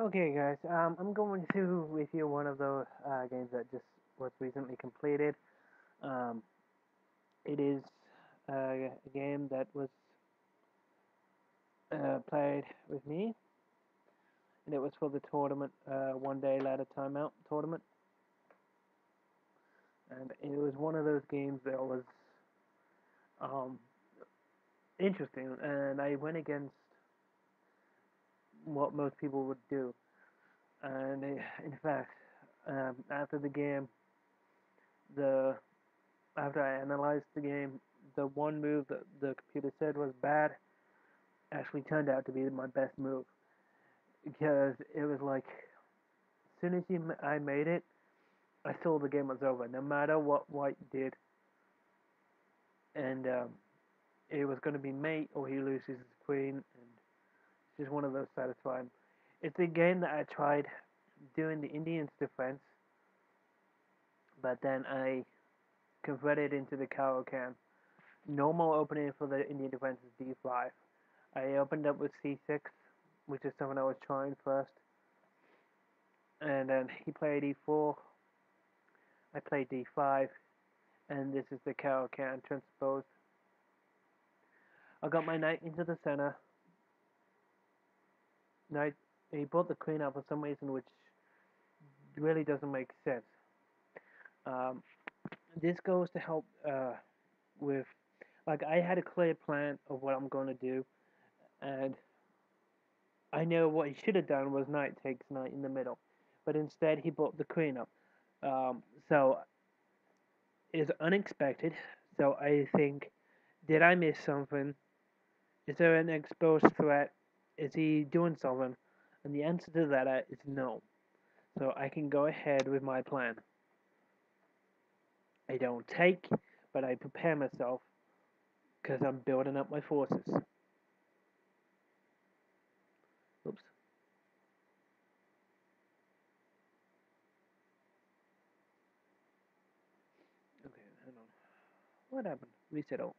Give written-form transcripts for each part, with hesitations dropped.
Okay, guys. I'm going to review one of the games that just was recently completed. Um, it is a game that was played with me, and it was for the tournament, one day ladder timeout tournament. And it was one of those games that was um, interesting, and I went against what most people would do. And in fact, after the game, the after I analyzed the game, the one move that the computer said was bad actually turned out to be my best move because it was like as soon as I made it, I saw the game was over. No matter what White did, and it was going to be mate or he loses his queen, and it's just one of those satisfying. It's a game that I tried doing the Indians' defense, but then I converted into the Caro-Kann. Normal opening for the Indian defense is D5. I opened up with C6, which is something I was trying first, and then he played E4. I played D5, and this is the Caro-Kann transpose. I got my knight into the center. Knight, he brought the queen out for some reason, which really doesn't make sense. Um, this goes to help with, like, I had a clear plan of what I'm going to do, and I know what he should have done was knight takes knight in the middle, but instead he brought the queen up. So it's unexpected. So I think, did I miss something? Is there an exposed threat? Is he doing something? And the answer to that is no. So I can go ahead with my plan. I don't take, but I prepare myself because I'm building up my forces. Oops. Okay, hang on. What happened? Reset all.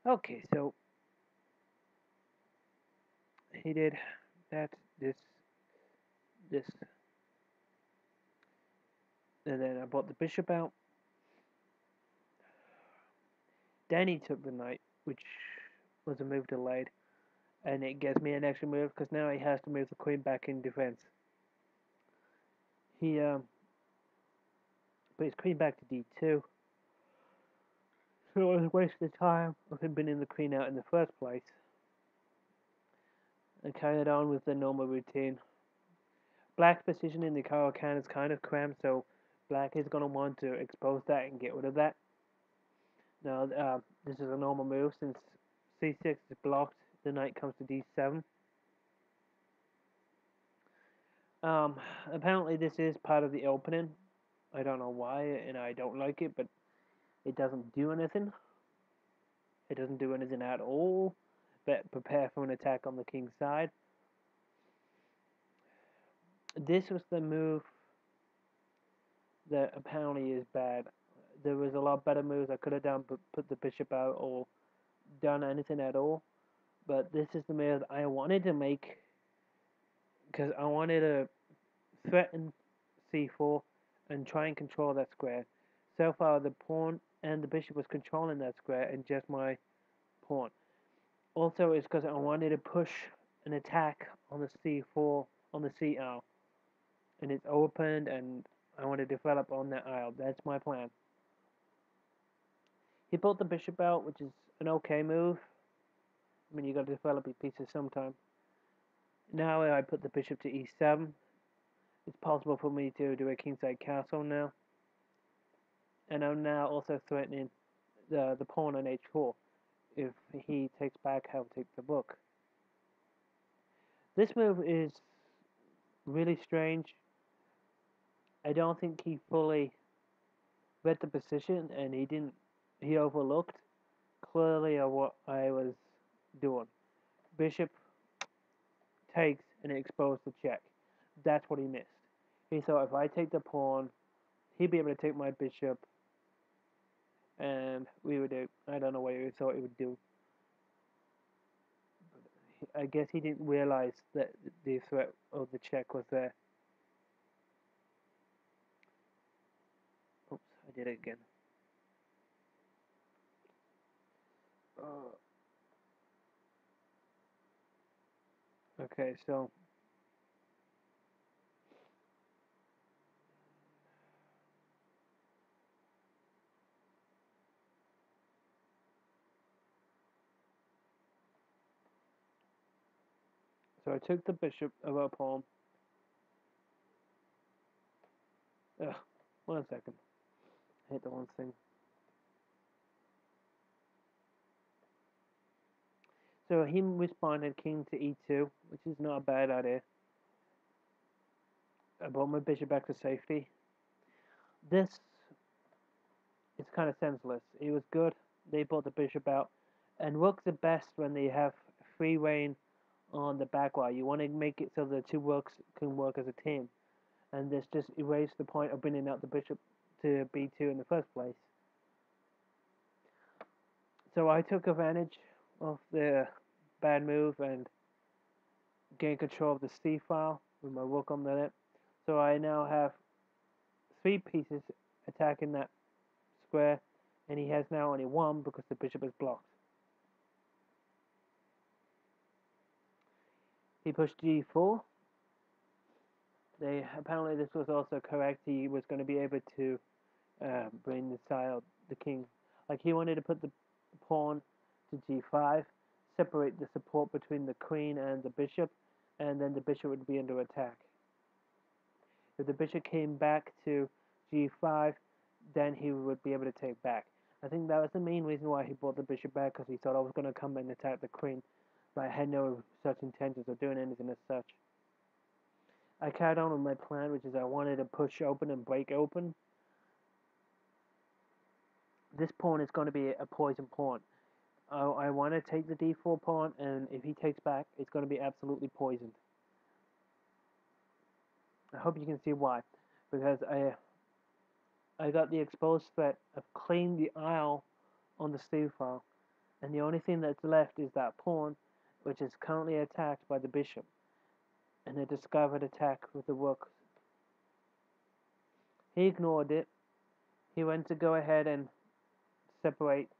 Okay, so he did that, this, and then I brought the bishop out. Then he took the knight, which was a move delayed, and it gives me an extra move because now he has to move the queen back in defense. He put his queen back to d2, so it was a waste of time of him bringing the queen out in the first place. And carried on with the normal routine. Black's position in the Caro-Kann is kind of cramped, so Black is going to want to expose that and get rid of that. Now, this is a normal move since c6 is blocked, the knight comes to d7. Um, Apparently this is part of the opening. I don't know why, and I don't like it, but it doesn't do anything. It doesn't do anything at all, but prepare for an attack on the king's side. This was the move that apparently is bad. There was a lot better moves I could have done, but put the bishop out or done anything at all. But this is the move I wanted to make because I wanted to threaten c4 and try and control that square. So far, the pawn and the bishop was controlling that square and just my pawn. Also, it's because I wanted to push an attack on the c4, on the c-isle. And it's opened, and I want to develop on that isle. That's my plan. He pulled the bishop out, which is an okay move. I mean, you got to develop your pieces sometime. Now I put the bishop to e7. It's possible for me to do a kingside castle now. And I'm now also threatening the pawn on h4. If he takes back, I'll take the book. This move is really strange. I don't think he fully read the position, and he overlooked clearly what I was doing. Bishop takes and it exposed the check. That's what he missed. He thought if I take the pawn, he'd be able to take my bishop, and we would do. I don't know what he thought he would do. I guess he didn't realize that the threat of the check was there. Oops, I did it again. Okay, so I took the bishop of our pawn. Ugh, 1 second. I hit the one thing. So he responded king to e2, which is not a bad idea. I brought my bishop back to safety. This is kind of senseless. It was good. They brought the bishop out. And rooks are best when they have free reign on the back wire. You want to make it so the two rooks can work as a team. And this just erased the point of bringing out the bishop to b2 in the first place. So I took advantage of the bad move and gained control of the c file with my rook on the net. So I now have 3 pieces attacking that square, and he has now only 1 because the bishop is blocked. He pushed g4. Apparently this was also correct. He was going to be able to bring the king. Like he wanted to put the pawn to g5, separate the support between the queen and the bishop, and then the bishop would be under attack. If the bishop came back to g5, then he would be able to take back. I think that was the main reason why he brought the bishop back, because he thought I was going to come and attack the queen, but I had no such intentions of doing anything as such. I carried on with my plan, which is I wanted to push open and break open. This pawn is going to be a poison pawn. I want to take the d4 pawn, and if he takes back, it's going to be absolutely poisoned. I hope you can see why, because I got the exposed threat of cleaning the aisle on the Steve file, and the only thing that's left is that pawn, which is currently attacked by the bishop, and a discovered attack with the rook. He ignored it. He went to go ahead and separate.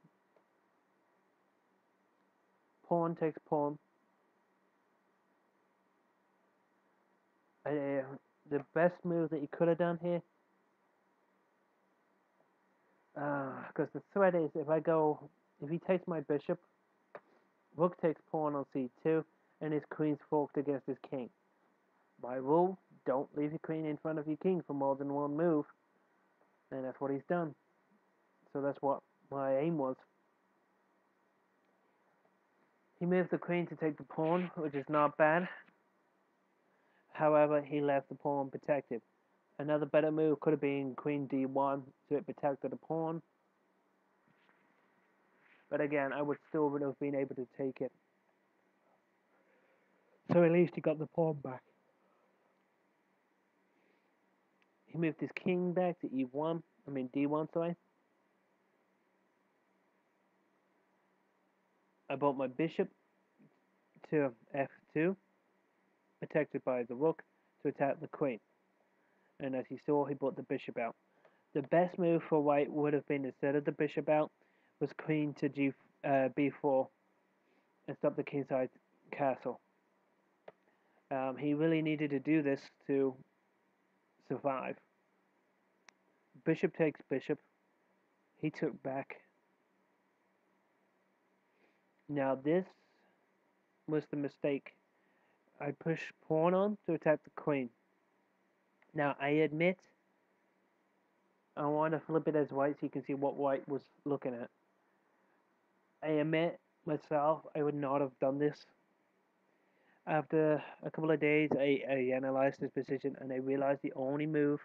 Pawn takes pawn. The best move that he could have done here, because the threat is if he takes my bishop, rook takes pawn on c2, and his queen's forked against his king. By rule, don't leave your queen in front of your king for more than one move, and that's what he's done. So that's what my aim was. He moved the queen to take the pawn, which is not bad. However, he left the pawn protected. Another better move could have been queen d1, so it protected the pawn. But again, I would still would have been able to take it. So at least he got the pawn back. He moved his king back to d1, sorry. I brought my bishop to f2, protected by the rook, to attack the queen. And as you saw, he brought the bishop out. The best move for white would have been, instead of the bishop out, was queen to b4 and stop the kingside castle. He really needed to do this to survive. Bishop takes bishop. He took back. Now this was the mistake. I pushed pawn on to attack the queen. Now I admit I want to flip it as white so you can see what white was looking at. I admit myself I would not have done this. After a couple of days I analyzed this position and I realized the only move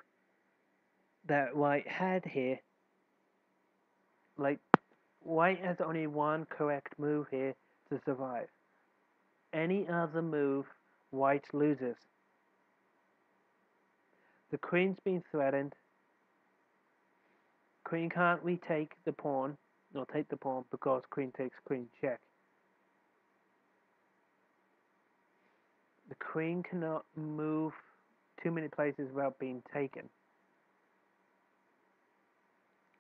that white had here, like white has only one correct move here to survive. Any other move, white loses. The queen's being threatened. Queen can't retake the pawn, or take the pawn, because queen takes queen check. The queen cannot move too many places without being taken.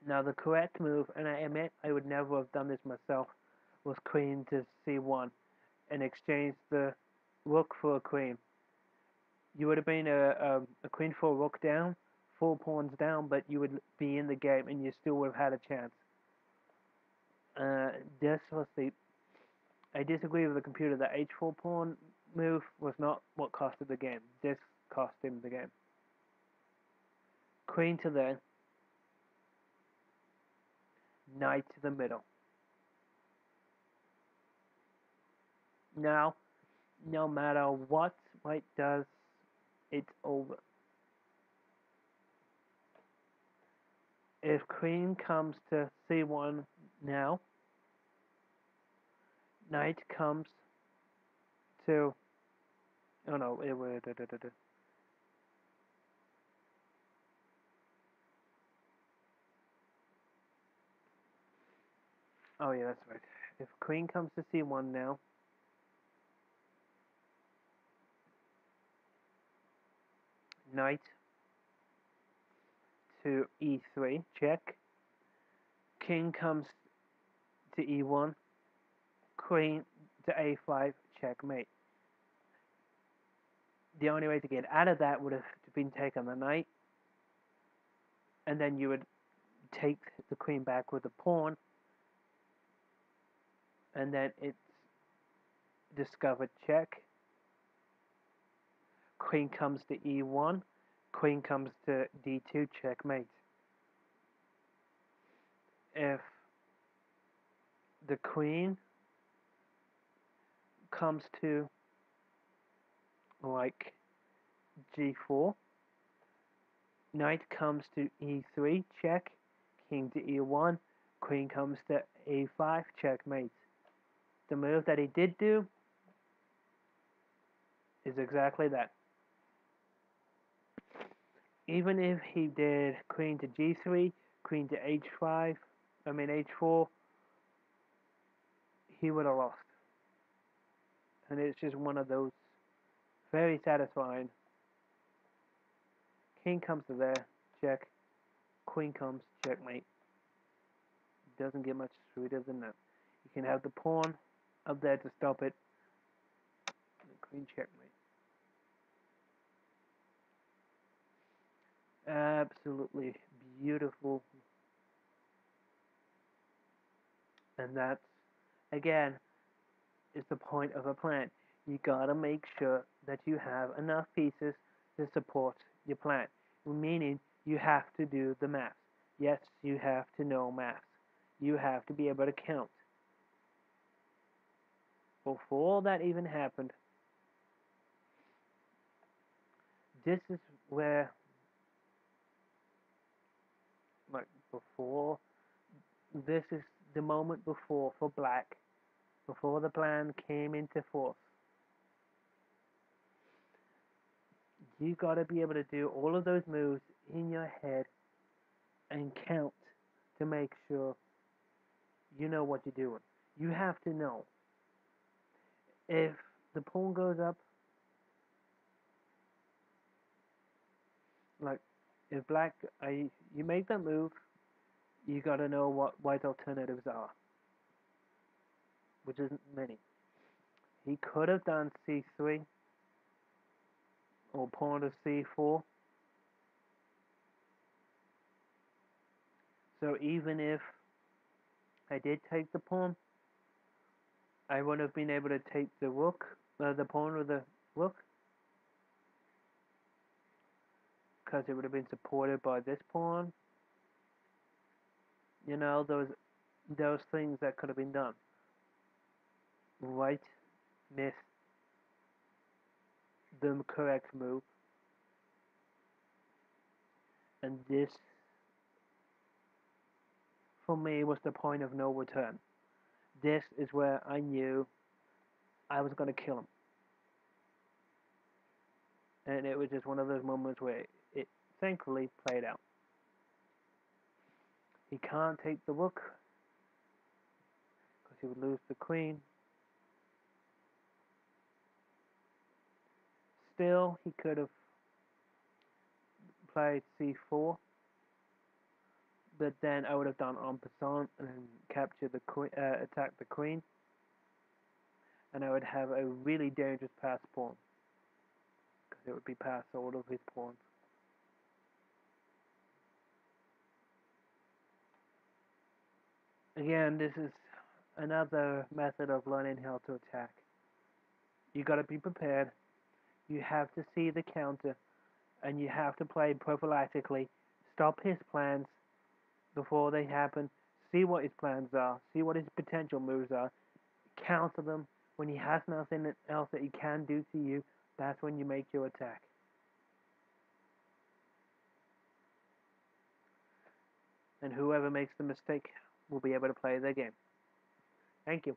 Now the correct move, and I admit I would never have done this myself, was queen to c1 and exchange the rook for a queen. You would have been a queen for a rook down, 4 pawns down, but you would be in the game and you still would have had a chance. This was the. I disagree with the computer. The h4 pawn move was not what costed the game. This cost him the game. Queen to there. Knight to the middle. Now, no matter what white does, it's over. If queen comes to c1 now, knight comes to. Oh no, it would. Oh yeah, that's right. If queen comes to c1 now, knight to e3, check. King comes to e1, queen to a5, checkmate. The only way to get out of that would have been taken the knight, and then you would take the queen back with the pawn, and then it's discovered check. Queen comes to e1, queen comes to d2, checkmate. If the queen comes to like g4, knight comes to e3, check, king to e1, queen comes to a5, checkmate. The move that he did do is exactly that. Even if he did queen to g3, queen to h5, h4, he would have lost. And it's just one of those very satisfying. King comes to there, check. Queen comes, checkmate. Doesn't get much sweeter than that. You can have the pawn up there to stop it. Queen checkmate. Absolutely beautiful. And that's, again, is the point of a plan. You gotta make sure that you have enough pieces to support your plan. Meaning, you have to do the math. Yes, you have to know math. You have to be able to count. Before that even happened, this is where, like, before, this is the moment before for black, before the plan came into force. You gotta be able to do all of those moves in your head and count to make sure you know what you're doing. You have to know. If the pawn goes up, like if black, you make that move, you gotta know what white alternatives are, which isn't many. He could have done c3 or pawn to c4. So even if I did take the pawn, I wouldn't have been able to take the rook, the pawn with the rook, because it would have been supported by this pawn. You know, those things that could have been done. White missed the correct move, and this, for me, was the point of no return. This is where I knew I was going to kill him. And it was just one of those moments where it thankfully played out. He can't take the rook because he would lose the queen. still, he could have played c4, but then I would have done en passant and captured the queen, attacked the queen, and I would have a really dangerous pass pawn because it would be past all of his pawns. Again, this is another method of learning how to attack. You got to be prepared. You have to see the counter, and you have to play prophylactically. Stop his plans before they happen. See what his plans are. See what his potential moves are. Counter them. When he has nothing else that he can do to you, that's when you make your attack. And whoever makes the mistake will be able to play their game. Thank you.